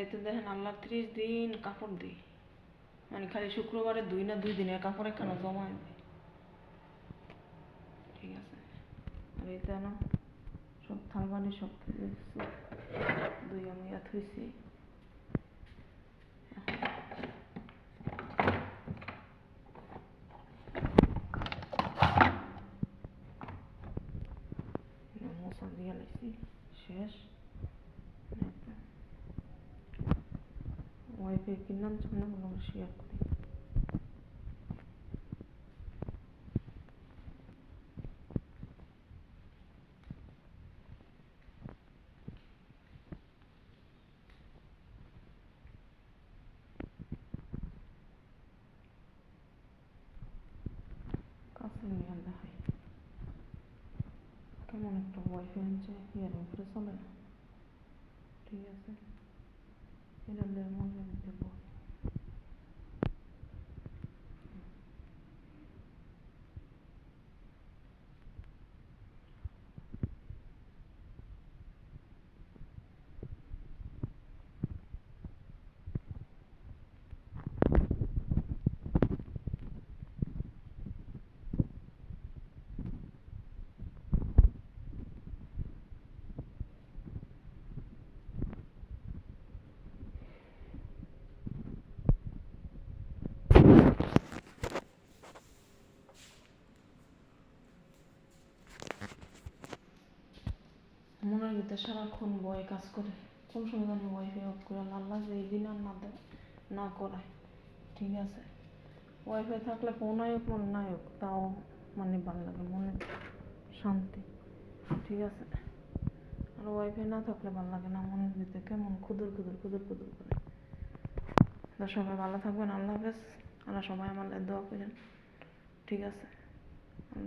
এতে দেখেন আল্লাহ 30 দিন কাপড় দিই, মানে খালি শুক্রবারে 2 দিনের কাপড় একখানা জমায় দিই। ঠিক আছে, আর এতে না সব থালবাড়ি সব দুই আমি থুইছি। মশা দিয়ে লাইছি শেষ। ওয়াইফাই কিনলাম জন্য শেয়ার করি। কাছে নিয়ে দেখাই কেমন একটা ওয়াইফাই আনছে, ইয়ার উপরে চলে না। ঠিক আছে, এটা মনে দেবো। মনের ভিতরে সারাক্ষণ ভয় কাজ করে, কোন সময় জানি ওয়াইফাই অফ করে আল্লাহ যে এই দিন আর না দেয়, না করায়। ঠিক আছে, ওয়াইফাই থাকলে ফোন আয়োগ মনে না হোক তাও মানে ভালো লাগে, মনে শান্তি। ঠিক আছে, আর ওয়াইফাই না থাকলে ভালো লাগে না, মনের ভিতরে কেমন খুদুর খুদুর খুদুর খুদুর করে। তো সবাই ভালো থাকবেন, আল্লাহ হাফেজ। আর সবাই আমার দোয়া করেন। ঠিক আছে।